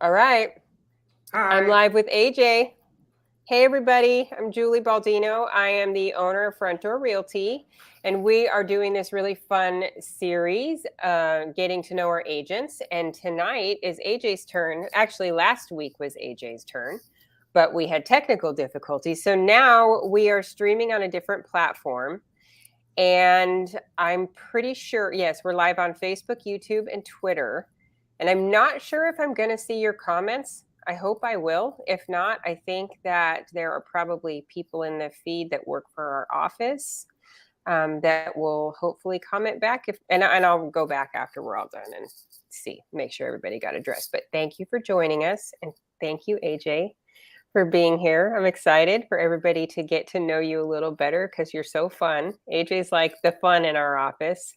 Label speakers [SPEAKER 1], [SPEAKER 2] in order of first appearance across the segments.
[SPEAKER 1] All right. I'm
[SPEAKER 2] Hi.
[SPEAKER 1] live with AJ. Hey, everybody. I'm Julie Baldino. I am the owner of Front Door Realty, and we are doing this really fun series, getting to know our agents. And tonight is AJ's turn. Actually, last week was AJ's turn, but we had technical difficulties. So now we are streaming on a different platform. And I'm pretty sure, yes, we're live on Facebook, YouTube, and Twitter. And I'm not sure if I'm going to see your comments. I hope I will. If not, I think that there are probably people in the feed that work for our office that will hopefully comment back. And I'll go back after we're all done and make sure everybody got addressed. But thank you for joining us. And thank you, AJ, for being here. I'm excited for everybody to get to know you a little better because you're so fun. AJ's like the fun in our office.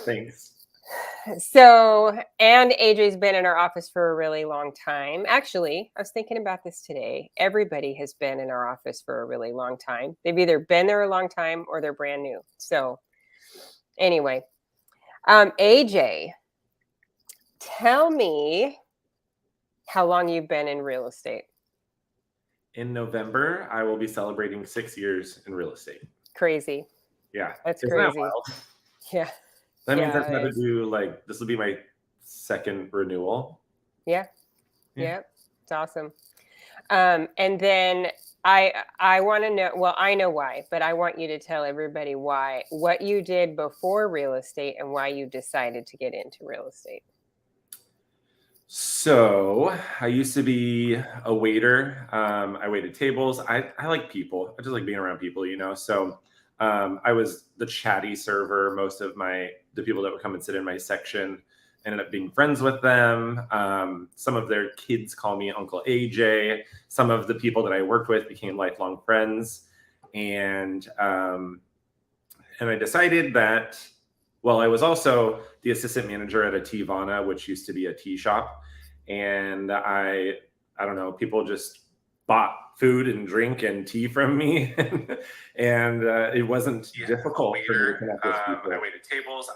[SPEAKER 2] Thanks.
[SPEAKER 1] So, and AJ's been in our office for a really long time. Actually, I was thinking about this today. Everybody has been in our office for a really long time. They've either been there a long time or they're brand new. So, anyway, AJ, tell me how long you've been in real estate.
[SPEAKER 2] In November, I will be celebrating 6 years in real estate.
[SPEAKER 1] Crazy.
[SPEAKER 2] Yeah.
[SPEAKER 1] That's
[SPEAKER 2] Isn't that
[SPEAKER 1] crazy.
[SPEAKER 2] wild?
[SPEAKER 1] Yeah.
[SPEAKER 2] That means
[SPEAKER 1] Yeah,
[SPEAKER 2] I've had to do this will be my second renewal.
[SPEAKER 1] Yeah. Yep. It's awesome. And then I want to know, well, I know why, but I want you to tell everybody what you did before real estate and why you decided to get into real estate.
[SPEAKER 2] So I used to be a waiter. I waited tables. I like people. I just like being around people, So I was the chatty server. Most of the people that would come and sit in my section ended up being friends with them. Some of their kids call me Uncle AJ. Some of the people that I worked with became lifelong friends. And I decided that, well, I was also the assistant manager at a Teavana, which used to be a tea shop. And I don't know, people just bought food and drink and tea from me. And it wasn't difficult for me to connect with people.
[SPEAKER 1] I waited tables.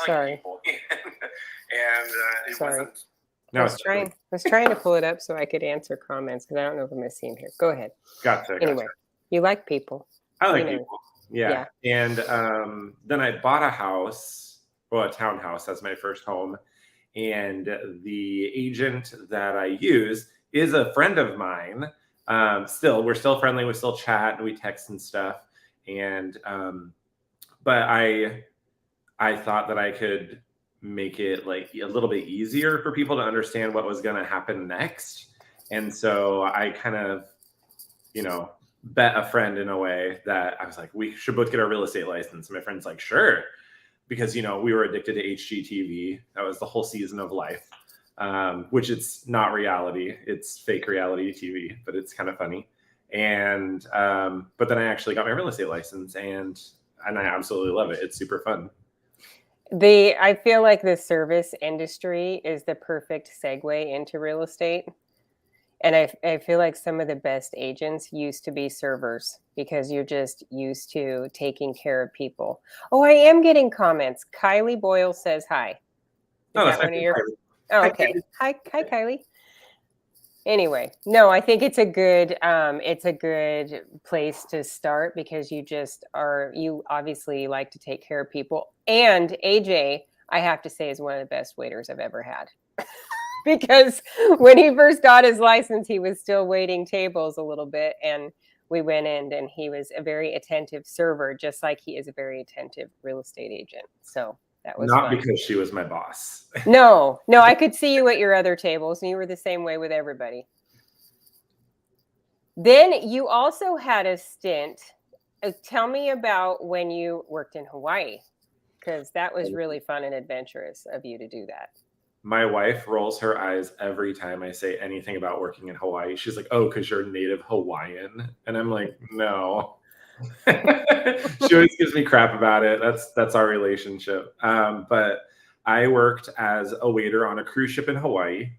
[SPEAKER 1] I like people. And it
[SPEAKER 2] Sorry.
[SPEAKER 1] wasn't. No, I was trying to pull it up so I could answer comments because I don't know if I'm going to see them here. Go ahead.
[SPEAKER 2] Gotcha.
[SPEAKER 1] Anyway, you like people.
[SPEAKER 2] I like people. Yeah. And then I bought a house, well, a townhouse as my first home. And the agent that I use is a friend of mine. We're still friendly. We still chat and we text and stuff. And but I thought that I could make it like a little bit easier for people to understand what was going to happen next. And so I kind of, bet a friend in a way that I was like, we should both get our real estate license. And my friend's like, sure. Because, we were addicted to HGTV. That was the whole season of life, which it's not reality. It's fake reality TV, but it's kind of funny. And but then I actually got my real estate license and I absolutely love it. It's super fun.
[SPEAKER 1] I feel like the service industry is the perfect segue into real estate. And I feel like some of the best agents used to be servers because you're just used to taking care of people. Oh, I am getting comments. Kylie Boyle says hi. Is that one of your? Oh, okay. Hi, Kylie. Anyway, no, I think it's a good place to start because you obviously like to take care of people. And AJ, I have to say, is one of the best waiters I've ever had. Because when he first got his license, he was still waiting tables a little bit. And we went in and he was a very attentive server, just like he is a very attentive real estate agent. So that was
[SPEAKER 2] not
[SPEAKER 1] fun.
[SPEAKER 2] Because she was my boss.
[SPEAKER 1] No, I could see you at your other tables and you were the same way with everybody. Then you also had a stint. Tell me about when you worked in Hawaii, because that was really fun and adventurous of you to do that.
[SPEAKER 2] My wife rolls her eyes every time I say anything about working in Hawaii. She's like, oh, because you're native Hawaiian. And I'm like, no. She always gives me crap about it. That's our relationship. But I worked as a waiter on a cruise ship in Hawaii.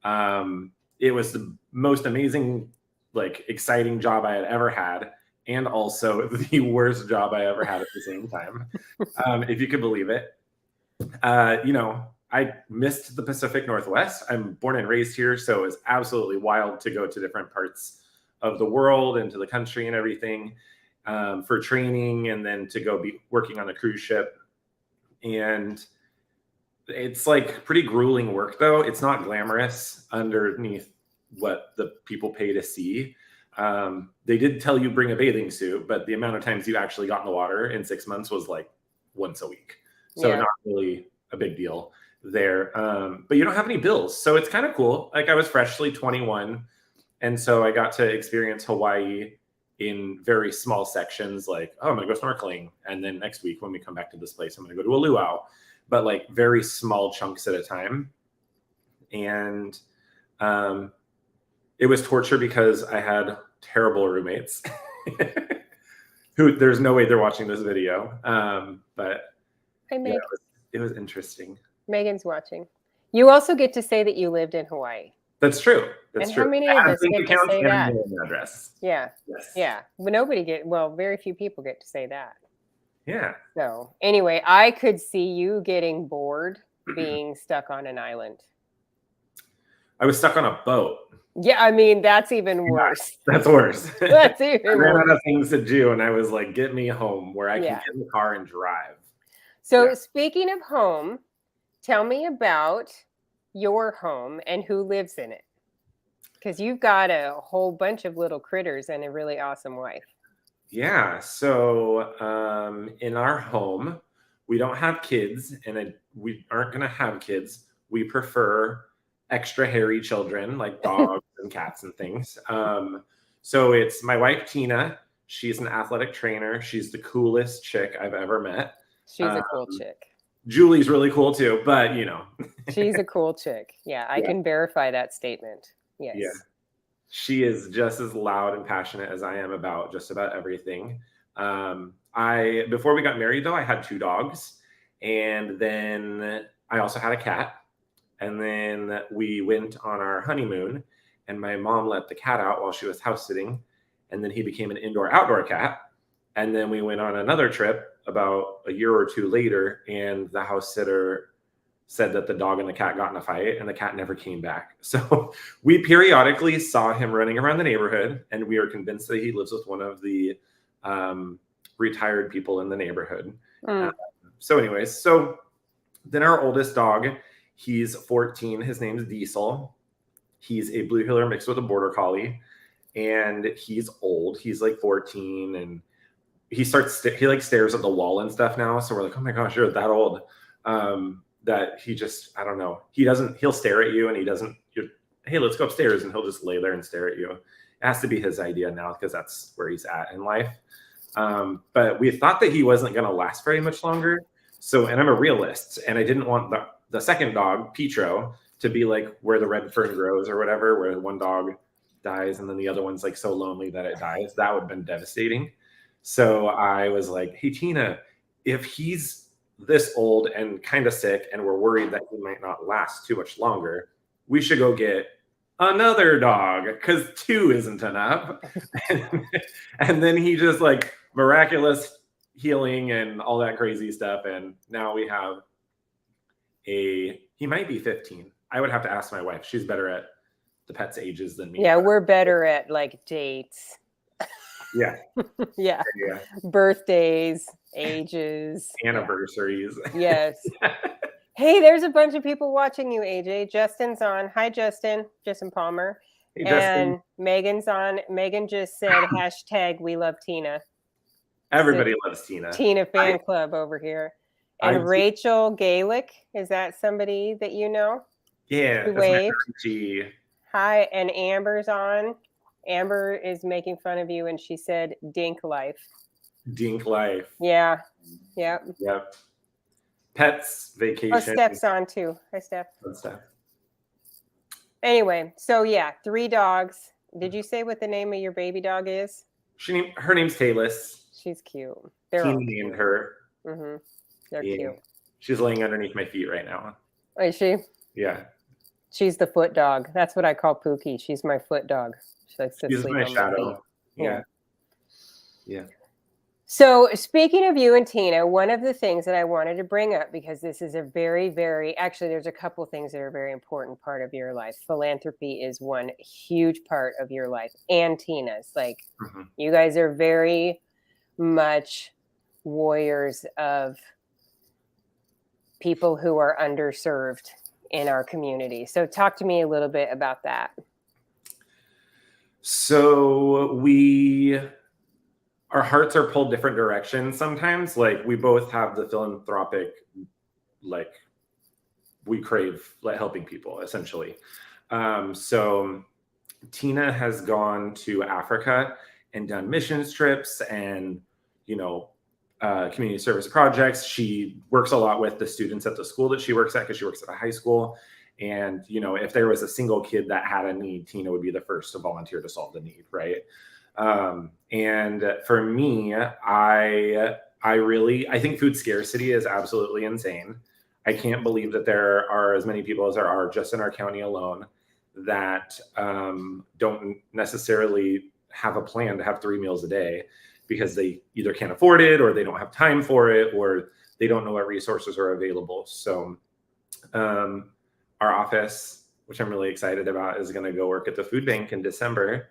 [SPEAKER 2] It was the most amazing, exciting job I had ever had. And also the worst job I ever had at the same time. If you could believe it. I missed the Pacific Northwest. I'm born and raised here, so it was absolutely wild to go to different parts of the world and to the country and everything for training, and then to go be working on a cruise ship. And it's like pretty grueling work, though. It's not glamorous underneath what the people pay to see. They did tell you bring a bathing suit, but the amount of times you actually got in the water in 6 months was like once a week. So not really a big deal there. But you don't have any bills. So it's kind of cool. Like I was freshly 21. And so I got to experience Hawaii in very small sections, like, oh, I'm going to go snorkeling. And then next week when we come back to this place, I'm going to go to a luau, but like very small chunks at a time. And it was torture because I had terrible roommates who there's no way they're watching this video. But
[SPEAKER 1] hi, Meg.
[SPEAKER 2] It was interesting.
[SPEAKER 1] Megan's watching. You also get to say that you lived in Hawaii.
[SPEAKER 2] That's true. That's true.
[SPEAKER 1] How many of us get to say that?
[SPEAKER 2] Address.
[SPEAKER 1] Yeah. Yes. Yeah. But very few people get to say that.
[SPEAKER 2] Yeah.
[SPEAKER 1] So anyway, I could see you getting bored being stuck on an island.
[SPEAKER 2] I was stuck on a boat.
[SPEAKER 1] Yeah, I mean, that's even worse.
[SPEAKER 2] That's worse.
[SPEAKER 1] That's even worse. I
[SPEAKER 2] ran out of things to do, and I was like, get me home where I can get in the car and drive.
[SPEAKER 1] So speaking of home, tell me about your home and who lives in it. Because you've got a whole bunch of little critters and a really awesome wife.
[SPEAKER 2] Yeah. So in our home, we don't have kids, and we aren't going to have kids. We prefer extra hairy children like dogs and cats and things. So it's my wife, Tina. She's an athletic trainer. She's the coolest chick I've ever met.
[SPEAKER 1] She's a cool chick.
[SPEAKER 2] Julie's really cool too, but
[SPEAKER 1] she's a cool chick. Yeah, I can verify that statement. Yes.
[SPEAKER 2] Yeah. She is just as loud and passionate as I am about just about everything. Before we got married, though, I had 2 dogs, and then I also had a cat. And then we went on our honeymoon, and my mom let the cat out while she was house sitting, and then he became an indoor-outdoor cat. And then we went on another trip about a year or 2 later, and the house sitter said that the dog and the cat got in a fight, and the cat never came back. So we periodically saw him running around the neighborhood, and we are convinced that he lives with one of the retired people in the neighborhood. So anyways, so then our oldest dog, he's 14. His name's Diesel. He's a blue heeler mixed with a border collie, and he's old. He's like 14, and he stares at the wall and stuff now. So we're like, oh my gosh, you're that old. That he just, I don't know. He'll stare at you, and hey, let's go upstairs. And he'll just lay there and stare at you. It has to be his idea now, because that's where he's at in life. But we thought that he wasn't going to last very much longer. So, and I'm a realist, and I didn't want the second dog, Petro, to be like where the red fern grows or whatever, where one dog dies and then the other one's like so lonely that it dies. That would have been devastating. So I was like, hey, Tina, if he's this old and kind of sick and we're worried that he might not last too much longer, we should go get another dog, because 2 isn't enough. And then he just like miraculous healing and all that crazy stuff. And now we have he might be 15. I would have to ask my wife. She's better at the pets' ages than me.
[SPEAKER 1] Yeah, we're better at like dates.
[SPEAKER 2] Yeah.
[SPEAKER 1] Yeah. Birthdays, ages,
[SPEAKER 2] anniversaries.
[SPEAKER 1] Yes. Hey, there's a bunch of people watching you, AJ. Justin's on. Hi, Justin Palmer. Hey, Justin. And Megan's on. Megan just said hashtag we love Tina.
[SPEAKER 2] Everybody loves Tina.
[SPEAKER 1] Tina fan club over here. And Rachel Gaelic, is that somebody that you know?
[SPEAKER 2] Yeah.
[SPEAKER 1] Hi, and Amber's on. Amber is making fun of you, and she said dink life.
[SPEAKER 2] Dink life.
[SPEAKER 1] Yeah. Yep.
[SPEAKER 2] Yep. Pets, vacation.
[SPEAKER 1] Oh, Steph's on too. Hi, Steph.
[SPEAKER 2] Steph.
[SPEAKER 1] Anyway, so yeah, 3 dogs. Did you say what the name of your baby dog is?
[SPEAKER 2] Her name's Taylor.
[SPEAKER 1] She's cute.
[SPEAKER 2] Tina named her.
[SPEAKER 1] Mm-hmm. They're cute.
[SPEAKER 2] She's laying underneath my feet right now.
[SPEAKER 1] Is she?
[SPEAKER 2] Yeah.
[SPEAKER 1] She's the foot dog. That's what I call Pookie. She's my foot dog. She likes to
[SPEAKER 2] sleep
[SPEAKER 1] my
[SPEAKER 2] shadow. Yeah. Yeah.
[SPEAKER 1] So, speaking of you and Tina, one of the things that I wanted to bring up, because this is a very, very, actually, there's a couple things that are a very important part of your life. Philanthropy is one huge part of your life, and Tina's. Like, you guys are very much warriors of people who are underserved in our community. So, talk to me a little bit about that.
[SPEAKER 2] So our hearts are pulled different directions sometimes. Like, we both have the philanthropic, like, we crave like helping people essentially. So Tina has gone to Africa and done missions trips and, community service projects. She works a lot with the students at the school that she works at, because she works at a high school. And, if there was a single kid that had a need, Tina would be the first to volunteer to solve the need, right? And for me, I think food scarcity is absolutely insane. I can't believe that there are as many people as there are just in our county alone that don't necessarily have a plan to have 3 meals a day, because they either can't afford it, or they don't have time for it, or they don't know what resources are available. So our office, which I'm really excited about, is going to go work at the food bank in December.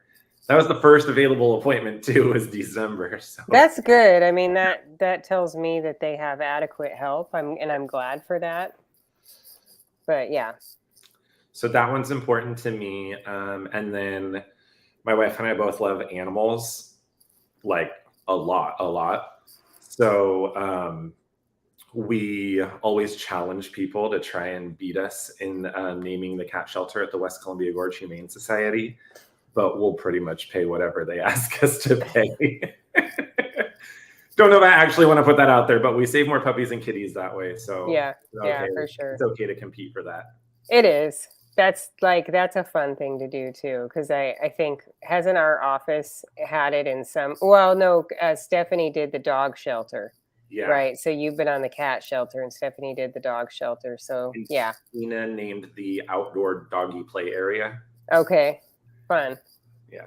[SPEAKER 2] That was the first available appointment too, was December. So
[SPEAKER 1] that's good. I mean, that tells me that they have adequate help. I'm glad for that. But yeah.
[SPEAKER 2] So that one's important to me. And then my wife and I both love animals, like a lot. So we always challenge people to try and beat us in naming the cat shelter at the West Columbia Gorge Humane Society, but we'll pretty much pay whatever they ask us to pay. Don't know if I actually want to put that out there, but we save more puppies and kitties that way. So
[SPEAKER 1] yeah,
[SPEAKER 2] okay,
[SPEAKER 1] for sure.
[SPEAKER 2] It's okay to compete for that.
[SPEAKER 1] It is. That's a fun thing to do too, because I think, hasn't our office had it in some, well, no, Stephanie did the dog shelter.
[SPEAKER 2] Yeah.
[SPEAKER 1] Right. So you've been on the cat shelter and Stephanie did the dog shelter. So
[SPEAKER 2] and
[SPEAKER 1] yeah.
[SPEAKER 2] Tina named the outdoor doggy play area.
[SPEAKER 1] Okay. Fun.
[SPEAKER 2] Yeah.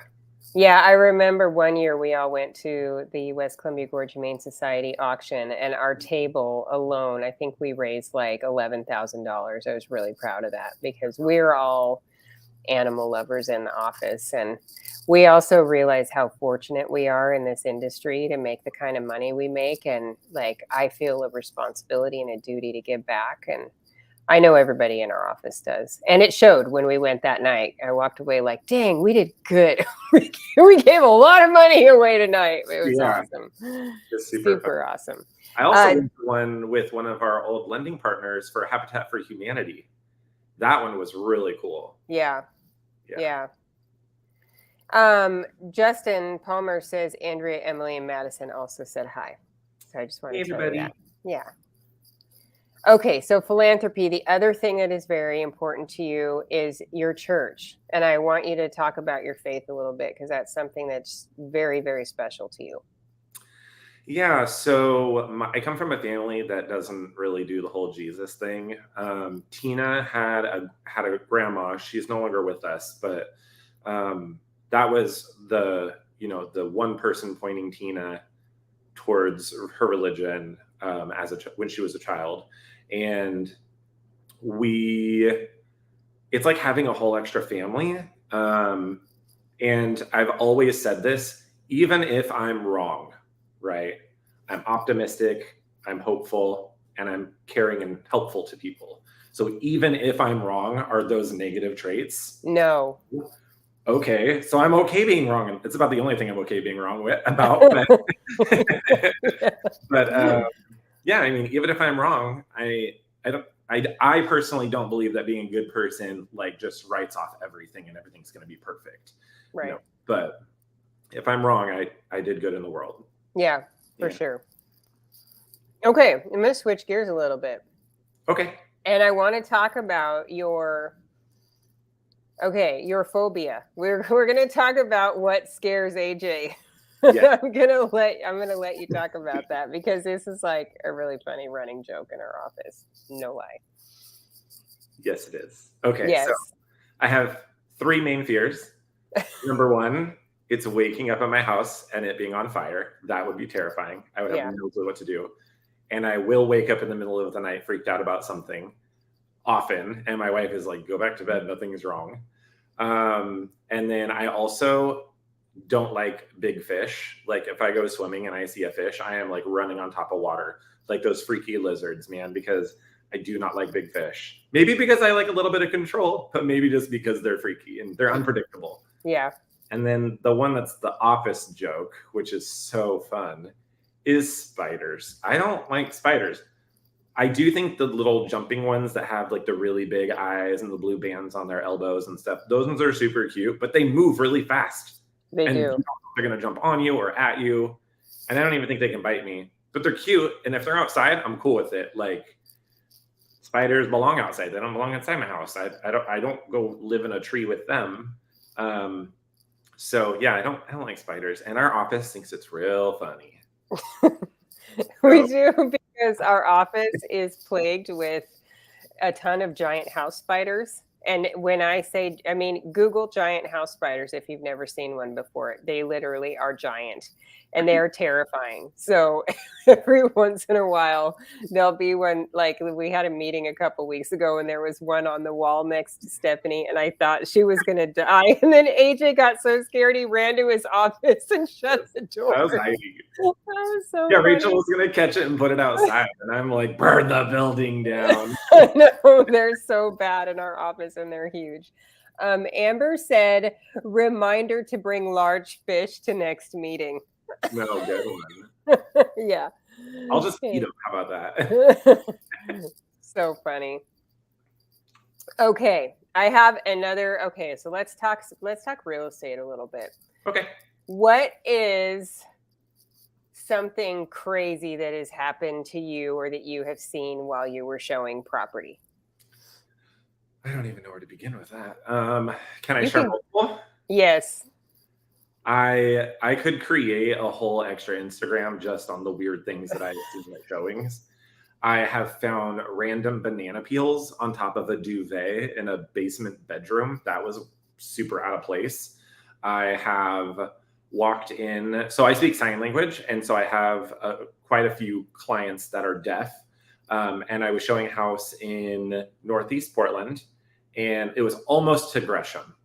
[SPEAKER 1] Yeah, I remember one year we all went to the West Columbia Gorge Humane Society auction, and our table alone, I think we raised like $11,000. I was really proud of that, because we're all animal lovers in the office, and we also realize how fortunate we are in this industry to make the kind of money we make. And like, I feel a responsibility and a duty to give back, and I know everybody in our office does. And it showed when we went that night. I walked away like, dang, we did good. We gave a lot of money away tonight. It was awesome.
[SPEAKER 2] It's
[SPEAKER 1] super awesome.
[SPEAKER 2] I also went to one with one of our old lending partners for Habitat for Humanity. That one was really cool.
[SPEAKER 1] Yeah. Justin Palmer says Andrea, Emily, and Madison also said hi. So I just want to tell you that. Yeah. Okay, so philanthropy, the other thing that is very important to you is your church. And I want you to talk about your faith a little bit, because that's something that's very, very special to you.
[SPEAKER 2] Yeah, so I come from a family that doesn't really do the whole Jesus thing. Tina had a grandma. She's no longer with us, but that was the one person pointing Tina towards her religion when she was a child. And it's like having a whole extra family. And I've always said this, even if I'm wrong, right? I'm optimistic, I'm hopeful, and I'm caring and helpful to people. So even if I'm wrong, are those negative traits?
[SPEAKER 1] No.
[SPEAKER 2] Okay, so I'm okay being wrong. It's about the only thing I'm okay being wrong about. But yeah, I mean, even if I'm wrong, I personally don't believe that being a good person like just writes off everything and everything's going to be perfect.
[SPEAKER 1] Right.
[SPEAKER 2] But if I'm wrong, I did good in the world.
[SPEAKER 1] Yeah, for sure. Okay, I'm going to switch gears a little bit.
[SPEAKER 2] Okay.
[SPEAKER 1] And I want to talk about your phobia. We're going to talk about what scares AJ. Yeah. I'm gonna let you talk about that, because this is like a really funny running joke in our office. No lie.
[SPEAKER 2] Yes, it is. Okay.
[SPEAKER 1] Yes.
[SPEAKER 2] So I have 3 main fears. Number 1, It's waking up at my house and it being on fire. That would be terrifying. I would have no clue what to do. And I will wake up in the middle of the night freaked out about something often. And my wife is like, go back to bed. Nothing is wrong. And then I also don't like big fish. Like if I go swimming and I see a fish, I am like running on top of water, like those freaky lizards, man, because I do not like big fish. Maybe because I like a little bit of control, but maybe just because they're freaky and they're unpredictable.
[SPEAKER 1] Yeah.
[SPEAKER 2] And then the one that's the office joke, which is so fun, is spiders. I don't like spiders. I do think the little jumping ones that have like the really big eyes and the blue bands on their elbows and stuff, those ones are super cute, but they move really fast.
[SPEAKER 1] They do.
[SPEAKER 2] They're going to jump on you or at you. And I don't even think they can bite me, but they're cute. And if they're outside, I'm cool with it. Like spiders belong outside. They don't belong inside my house. I don't go live in a tree with them. So yeah, I don't like spiders. And our office thinks it's real funny.
[SPEAKER 1] We do, because our office is plagued with a ton of giant house spiders. And when I say, I mean, Google giant house spiders if you've never seen one before. They literally are giant and they're terrifying. So every once in a while, there'll be one. Like we had a meeting a couple weeks ago and there was one on the wall next to Stephanie and I thought she was going to die. And then AJ got so scared he ran to his office and shut the door.
[SPEAKER 2] That was Ivy.
[SPEAKER 1] That was so
[SPEAKER 2] yeah,
[SPEAKER 1] funny.
[SPEAKER 2] Rachel was going to catch it and put it outside. And I'm like, burn the building down.
[SPEAKER 1] No, they're so bad in our office and they're huge. Amber said, reminder to bring large fish to next meeting.
[SPEAKER 2] No, good one.
[SPEAKER 1] Yeah.
[SPEAKER 2] I'll just eat them. How about that?
[SPEAKER 1] So funny. Okay. I have another. Okay. So let's talk real estate a little bit.
[SPEAKER 2] Okay.
[SPEAKER 1] What is something crazy that has happened to you or that you have seen while you were showing property?
[SPEAKER 2] I don't even know where to begin with that. Can I share multiple?
[SPEAKER 1] Yes.
[SPEAKER 2] I could create a whole extra Instagram just on the weird things that I've seen at showings. I have found random banana peels on top of a duvet in a basement bedroom. That was super out of place. I have walked in. So I speak sign language. And so I have quite a few clients that are deaf. And I was showing a house in Northeast Portland and it was almost to Gresham.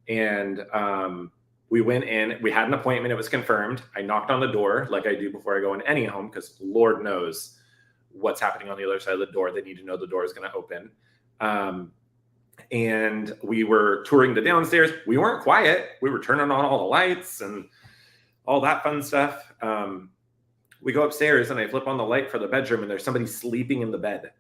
[SPEAKER 2] And we went in, we had an appointment. It was confirmed. I knocked on the door like I do before I go in any home, because Lord knows what's happening on the other side of the door. They need to know the door is going to open. And we were touring the downstairs. We weren't quiet. We were turning on all the lights and all that fun stuff. We go upstairs and I flip on the light for the bedroom and there's somebody sleeping in the bed.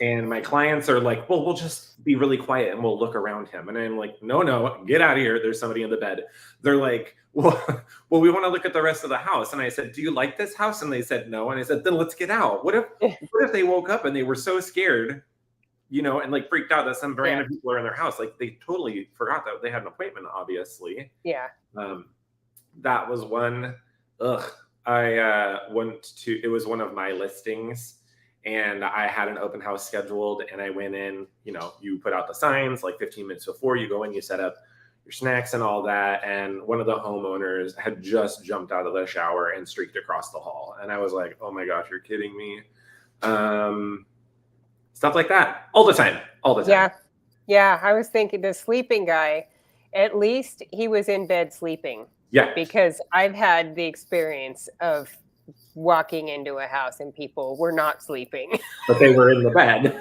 [SPEAKER 2] And my clients are like, well, we'll just be really quiet and we'll look around him. And I'm like, no, get out of here. There's somebody in the bed. They're like, well, we want to look at the rest of the house. And I said, do you like this house? And they said, no. And I said, then let's get out. What if they woke up and they were so scared, and like freaked out that some random people are in their house? Like they totally forgot that they had an appointment, obviously.
[SPEAKER 1] Yeah.
[SPEAKER 2] That was one. I went to, it was one of my listings. And I had an open house scheduled and I went in, you put out the signs like 15 minutes before you go in, you set up your snacks and all that. And one of the homeowners had just jumped out of the shower and streaked across the hall. And I was like, oh my gosh, you're kidding me. Stuff like that all the time.
[SPEAKER 1] Yeah. I was thinking the sleeping guy, at least he was in bed sleeping.
[SPEAKER 2] Yeah.
[SPEAKER 1] Because I've had the experience of walking into a house and people were not sleeping,
[SPEAKER 2] but they were in the bed.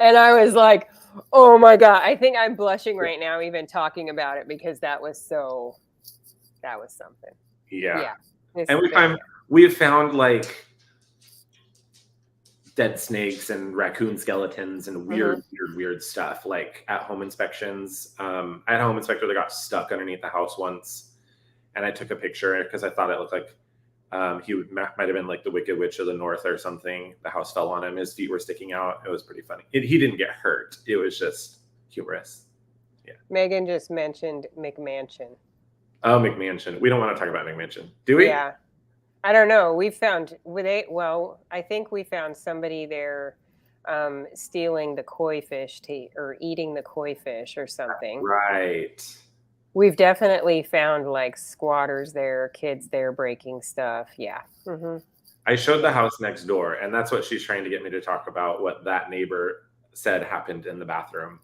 [SPEAKER 1] And I was like, oh my God, I think I'm blushing right now even talking about it, because that was something.
[SPEAKER 2] Yeah. And we've found like dead snakes and raccoon skeletons and weird stuff, like at home inspections. I had a home inspector that got stuck underneath the house once. And I took a picture because I thought it looked like he might have been like the Wicked Witch of the North or something. The house fell on him. His feet were sticking out. It was pretty funny. He didn't get hurt. It was just humorous. Yeah.
[SPEAKER 1] Megan just mentioned McMansion.
[SPEAKER 2] Oh, McMansion. We don't want to talk about McMansion, do we?
[SPEAKER 1] Yeah. I don't know. I think we found somebody there stealing the koi fish or eating the koi fish or something.
[SPEAKER 2] Right.
[SPEAKER 1] We've definitely found like squatters there, kids there breaking stuff. Yeah.
[SPEAKER 2] I showed the house next door, and that's what she's trying to get me to talk about, what that neighbor said happened in the bathroom.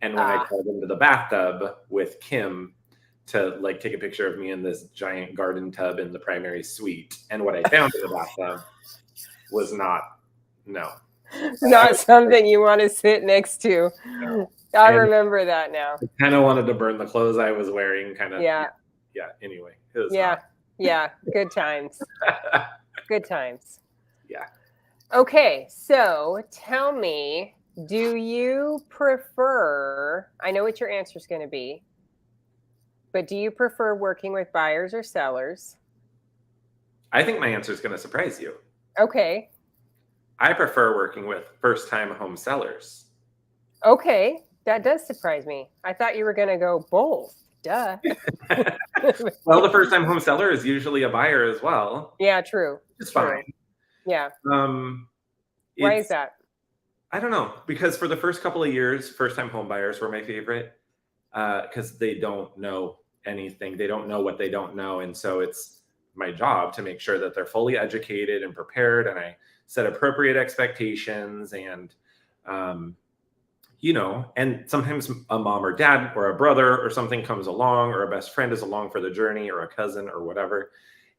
[SPEAKER 2] And when I
[SPEAKER 1] Ah,
[SPEAKER 2] crawled into the bathtub with Kim to like take a picture of me in this giant garden tub in the primary suite, and what I found in the bathtub was not, no. I
[SPEAKER 1] not
[SPEAKER 2] was
[SPEAKER 1] something you want to sit next to.
[SPEAKER 2] no.
[SPEAKER 1] I
[SPEAKER 2] And
[SPEAKER 1] remember that now.
[SPEAKER 2] I kind of wanted to burn the clothes I was wearing, kind of.
[SPEAKER 1] Yeah.
[SPEAKER 2] Yeah, anyway, it was
[SPEAKER 1] Yeah.
[SPEAKER 2] not.
[SPEAKER 1] Yeah. Good times. Good times.
[SPEAKER 2] Yeah.
[SPEAKER 1] Okay. So tell me, do you prefer, I know what your answer is going to be, but do you prefer working with buyers or sellers?
[SPEAKER 2] I think my answer is going to surprise you.
[SPEAKER 1] Okay.
[SPEAKER 2] I prefer working with first time home sellers.
[SPEAKER 1] Okay. That does surprise me. I thought you were going to go both. Duh.
[SPEAKER 2] Well, the first time home seller is usually a buyer as well.
[SPEAKER 1] Yeah, true.
[SPEAKER 2] It's
[SPEAKER 1] True.
[SPEAKER 2] fine.
[SPEAKER 1] Yeah.
[SPEAKER 2] Um,
[SPEAKER 1] Why is
[SPEAKER 2] it's,
[SPEAKER 1] that?
[SPEAKER 2] I don't know, because for the first couple of years, first time home buyers were my favorite because they don't know anything. They don't know what they don't know. And so it's my job to make sure that they're fully educated and prepared. And I set appropriate expectations and, and sometimes a mom or dad or a brother or something comes along or a best friend is along for the journey or a cousin or whatever.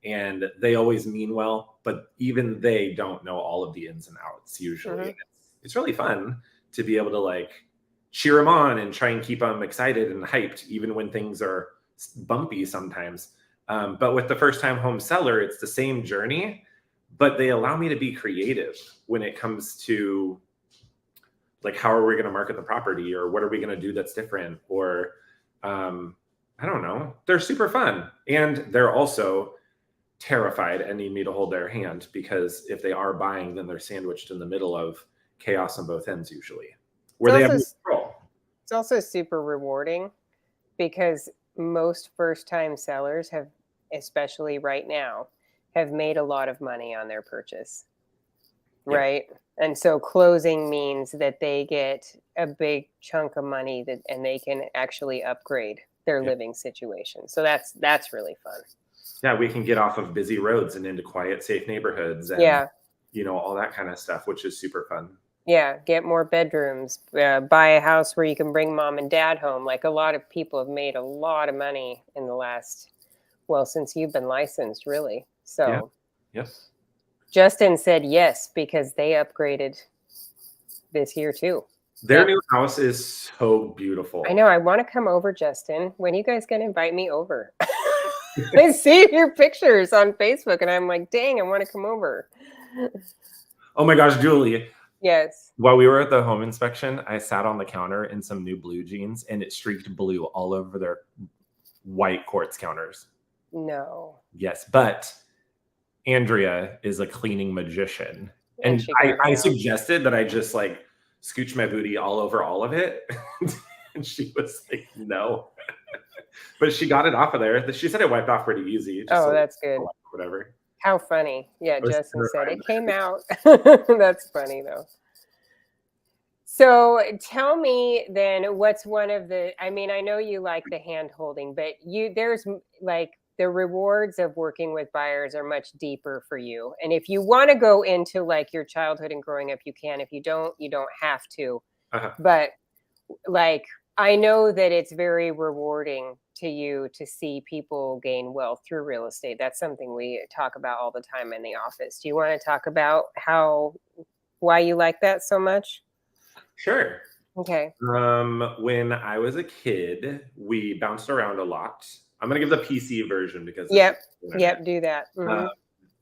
[SPEAKER 2] And they always mean well, but even they don't know all of the ins and outs usually. And it's really fun to be able to like cheer them on and try and keep them excited and hyped, even when things are bumpy sometimes. But with the first time home seller, it's the same journey, but they allow me to be creative when it comes to like, how are we going to market the property or what are we going to do that's different? Or I don't know. They're super fun. And they're also terrified and need me to hold their hand because if they are buying, then they're sandwiched in the middle of chaos on both ends usually, where they have no control.
[SPEAKER 1] It's also super rewarding because most first-time sellers have, especially right now, have made a lot of money on their purchase, right? And so closing means that they get a big chunk of money and they can actually upgrade their living situation. So that's really fun.
[SPEAKER 2] Yeah, we can get off of busy roads and into quiet, safe neighborhoods and, all that kind of stuff, which is super fun.
[SPEAKER 1] Yeah, get more bedrooms, buy a house where you can bring mom and dad home. Like a lot of people have made a lot of money in the last, well, since you've been licensed, really. So,
[SPEAKER 2] Yes.
[SPEAKER 1] Justin said yes because they upgraded this year too.
[SPEAKER 2] Their new house is so beautiful.
[SPEAKER 1] I know. I want to come over, Justin. When are you guys going to invite me over? I see your pictures on Facebook and I'm like, dang, I want to come over.
[SPEAKER 2] Oh my gosh, Julie.
[SPEAKER 1] Yes.
[SPEAKER 2] While we were at the home inspection, I sat on the counter in some new blue jeans and it streaked blue all over their white quartz counters.
[SPEAKER 1] No.
[SPEAKER 2] Yes, but Andrea is a cleaning magician. And I suggested that I just like scooch my booty all over all of it. And she was like, no. But she got it off of there. She said it wiped off pretty easy.
[SPEAKER 1] Oh, that's good.
[SPEAKER 2] Whatever.
[SPEAKER 1] How funny. Yeah, Justin said it came out. That's funny, though. So tell me then, what's one of the, I mean, I know you like the hand holding, but there's like the rewards of working with buyers are much deeper for you. And if you want to go into like your childhood and growing up, you can. If you don't have to. But like, I know that it's very rewarding to you to see people gain wealth through real estate. That's something we talk about all the time in the office. Do you want to talk about why you like that so much?
[SPEAKER 2] Sure.
[SPEAKER 1] Okay.
[SPEAKER 2] When I was a kid, we bounced around a lot. I'm going to give the PC version because
[SPEAKER 1] do that.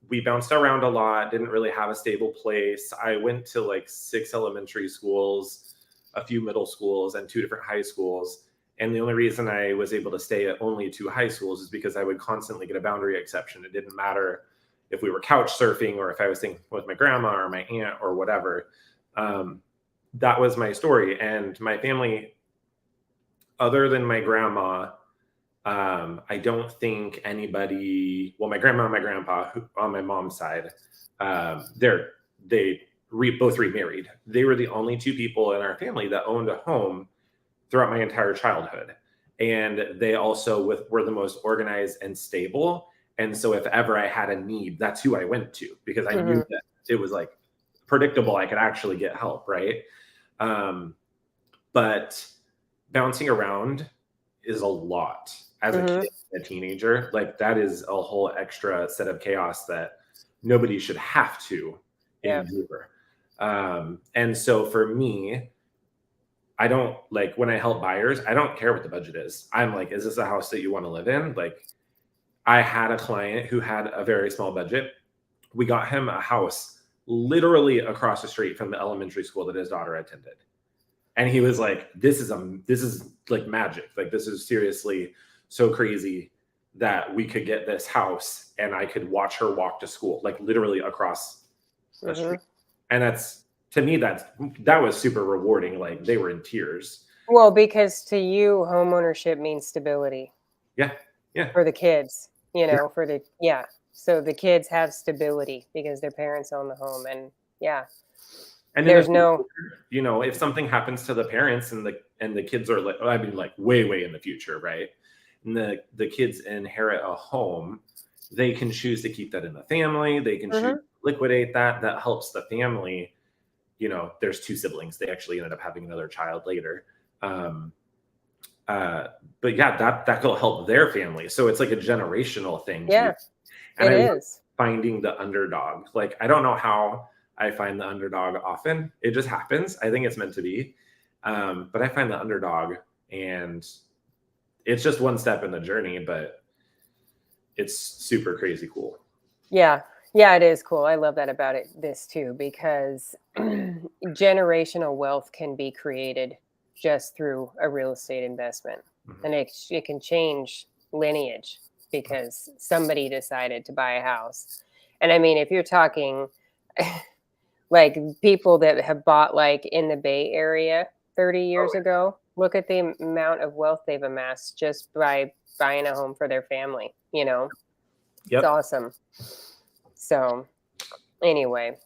[SPEAKER 2] We bounced around a lot, didn't really have a stable place. I went to like 6 elementary schools, a few middle schools, and 2 different high schools. And the only reason I was able to stay at only 2 high schools is because I would constantly get a boundary exception. It didn't matter if we were couch surfing or if I was staying with my grandma or my aunt or whatever. That was my story. And my family, other than my grandma, I don't think anybody, well, my grandma and my grandpa on my mom's side, they both remarried. They were the only 2 people in our family that owned a home throughout my entire childhood. And they also were the most organized and stable. And so if ever I had a need, that's who I went to, because I knew that it was like predictable. I could actually get help. Right. But bouncing around is a lot as a kid, a teenager. Like that is a whole extra set of chaos that nobody should have to endure. And so for me, I don't like, when I help buyers, I don't care what the budget is. I'm like, is this a house that you want to live in? Like, I had a client who had a very small budget. We got him a house literally across the street from the elementary school that his daughter attended. And he was like, this is like magic. Like, this is seriously so crazy that we could get this house and I could watch her walk to school, like literally across the street. And that's, to me, that was super rewarding. Like, they were in tears.
[SPEAKER 1] Well, because to you, homeownership means stability.
[SPEAKER 2] Yeah. Yeah.
[SPEAKER 1] For the kids, so the kids have stability because their parents own the home. And
[SPEAKER 2] and there's if something happens to the parents and the kids are like, I mean, like way in the future, right? And the kids inherit a home, they can choose to keep that in the family. They can choose to liquidate that. That helps the family. There's 2 siblings. They actually ended up having another child later. But that will help their family. So it's like a generational thing.
[SPEAKER 1] Yeah,
[SPEAKER 2] and
[SPEAKER 1] it is.
[SPEAKER 2] Finding the underdog. Like, I don't know how I find the underdog often. It just happens. I think it's meant to be. But I find the underdog, and it's just one step in the journey, but it's super crazy cool.
[SPEAKER 1] Yeah. Yeah, it is cool. I love that about this too, because generational wealth can be created just through a real estate investment. And it can change lineage because somebody decided to buy a house. And I mean, if you're talking like people that have bought like in the Bay Area 30 years ago, look at the amount of wealth they've amassed just by buying a home for their family. It's awesome. So anyway,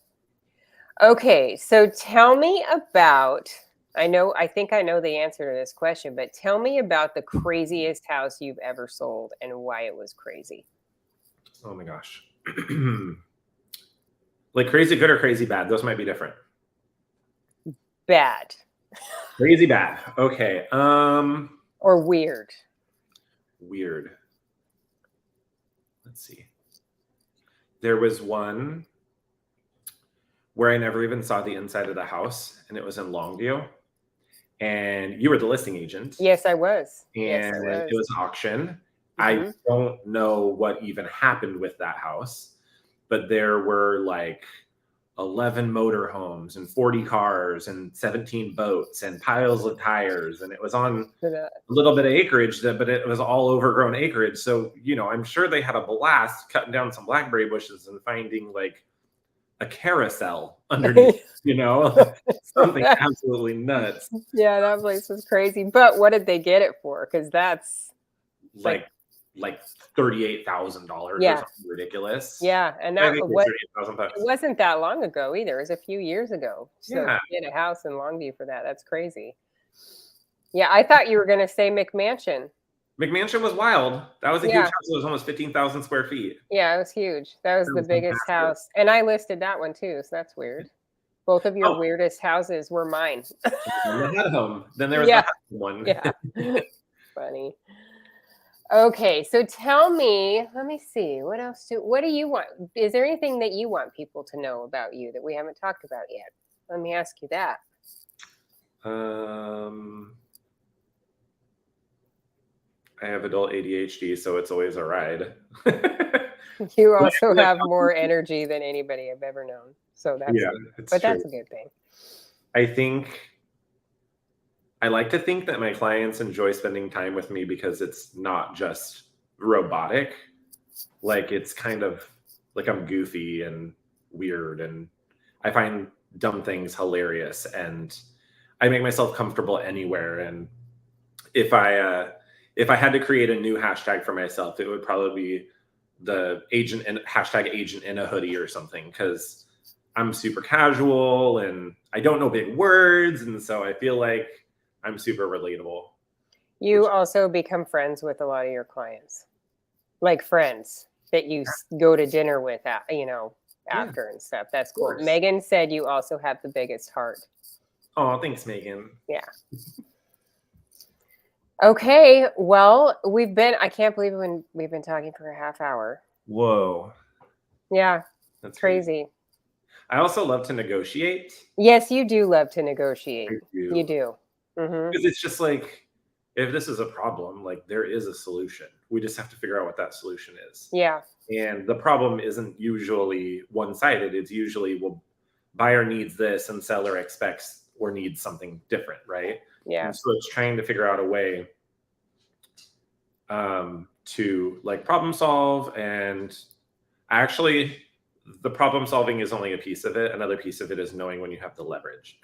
[SPEAKER 1] okay. So tell me about, I think I know the answer to this question, but tell me about the craziest house you've ever sold and why it was crazy.
[SPEAKER 2] Oh my gosh. Like crazy good or crazy bad? Those might be different.
[SPEAKER 1] Bad.
[SPEAKER 2] Crazy bad. Okay.
[SPEAKER 1] Or weird.
[SPEAKER 2] Weird. Let's see. There was one where I never even saw the inside of the house, and it was in Longview. And you were the listing agent.
[SPEAKER 1] Yes, I was.
[SPEAKER 2] And it was an auction. I don't know what even happened with that house, but there were like 11 motorhomes and 40 cars and 17 boats and piles of tires. And it was on a little bit of acreage, but it was all overgrown acreage. So, I'm sure they had a blast cutting down some blackberry bushes and finding like a carousel underneath, something absolutely nuts.
[SPEAKER 1] Yeah, that place was crazy. But what did they get it for? Because that's
[SPEAKER 2] like $38,000 or something ridiculous.
[SPEAKER 1] Yeah, and it wasn't that long ago either. It was a few years ago. So to get a house in Longview for that, that's crazy. Yeah, I thought you were going to say McMansion.
[SPEAKER 2] McMansion was wild. That was a huge house. It was almost 15,000 square feet.
[SPEAKER 1] Yeah, it was huge. That was the biggest house. And I listed that one too, so that's weird. Both of your weirdest houses were mine.
[SPEAKER 2] And they had a home. Then there was the one.
[SPEAKER 1] Yeah. Funny. Okay, so tell me, let me see, what do you want? Is there anything that you want people to know about you that we haven't talked about yet? Let me ask you that.
[SPEAKER 2] I have adult ADHD, so it's always a ride.
[SPEAKER 1] You also have more energy than anybody I've ever known. So that's that's a good thing.
[SPEAKER 2] I like to think that my clients enjoy spending time with me because it's not just robotic. Like, it's kind of like I'm goofy and weird, and I find dumb things hilarious, and I make myself comfortable anywhere. And if I had to create a new hashtag for myself, it would probably be the agent in a hoodie or something, because I'm super casual and I don't know big words. And so I feel like I'm super relatable.
[SPEAKER 1] You also become friends with a lot of your clients, like friends that you go to dinner with, after and stuff. That's cool. Megan said you also have the biggest heart.
[SPEAKER 2] Oh, thanks, Megan.
[SPEAKER 1] Yeah. Okay. Well, I can't believe we've been talking for a half hour.
[SPEAKER 2] Whoa.
[SPEAKER 1] Yeah. That's crazy.
[SPEAKER 2] I also love to negotiate.
[SPEAKER 1] Yes, you do love to negotiate.
[SPEAKER 2] I do.
[SPEAKER 1] You do.
[SPEAKER 2] Because it's just like, if this is a problem, like there is a solution. We just have to figure out what that solution is.
[SPEAKER 1] Yeah.
[SPEAKER 2] And the problem isn't usually one-sided. It's usually, well, buyer needs this and seller expects or needs something different, right?
[SPEAKER 1] Yeah.
[SPEAKER 2] And so it's trying to figure out a way to like problem solve. And actually, the problem solving is only a piece of it. Another piece of it is knowing when you have the leverage.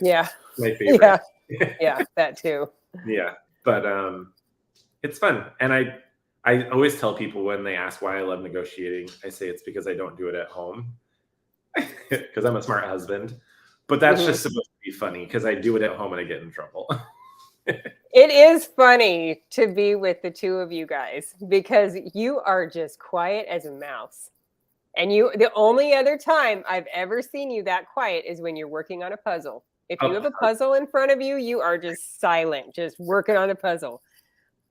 [SPEAKER 1] Yeah.
[SPEAKER 2] My favorite.
[SPEAKER 1] Yeah, that too.
[SPEAKER 2] Yeah. But it's fun. And I always tell people when they ask why I love negotiating, I say it's because I don't do it at home because I'm a smart husband. But that's just supposed to be funny because I do it at home and I get in trouble.
[SPEAKER 1] It is funny to be with the two of you guys because you are just quiet as a mouse. And the only other time I've ever seen you that quiet is when you're working on a puzzle. If you have a puzzle in front of you, you are just silent, just working on a puzzle.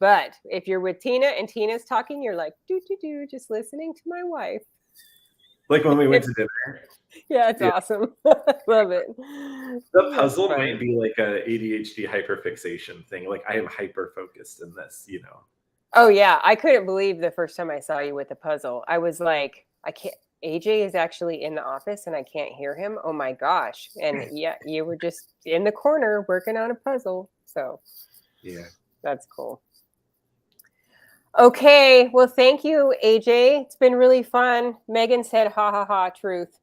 [SPEAKER 1] But if you're with Tina and Tina's talking, you're like, just listening to my wife.
[SPEAKER 2] Like when we went to dinner.
[SPEAKER 1] Yeah, it's awesome. Love it.
[SPEAKER 2] The puzzle might be like a ADHD hyperfixation thing. Like I am hyper focused in this,
[SPEAKER 1] Oh yeah, I couldn't believe the first time I saw you with the puzzle. I was like, I can't. AJ is actually in the office and I can't hear him. Oh my gosh! And yeah, you were just in the corner working on a puzzle. So
[SPEAKER 2] yeah,
[SPEAKER 1] that's cool. Okay, well, thank you, AJ. It's been really fun. Megan said, "Ha ha ha, truth."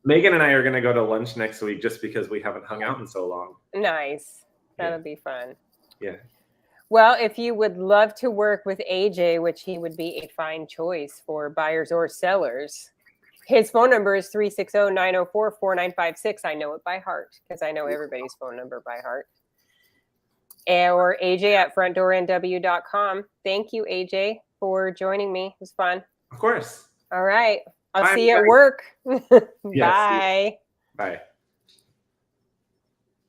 [SPEAKER 2] Megan and I are going to go to lunch next week just because we haven't hung out in so long.
[SPEAKER 1] Nice. That'll be fun.
[SPEAKER 2] Yeah.
[SPEAKER 1] Well, if you would love to work with AJ, which he would be a fine choice for buyers or sellers, his phone number is 360-904-4956. I know it by heart because I know everybody's phone number by heart. Or AJ at frontdoornw.com. Thank you, AJ, for joining me. It was fun.
[SPEAKER 2] Of course.
[SPEAKER 1] All right. I'll see you at work. Bye.
[SPEAKER 2] Bye.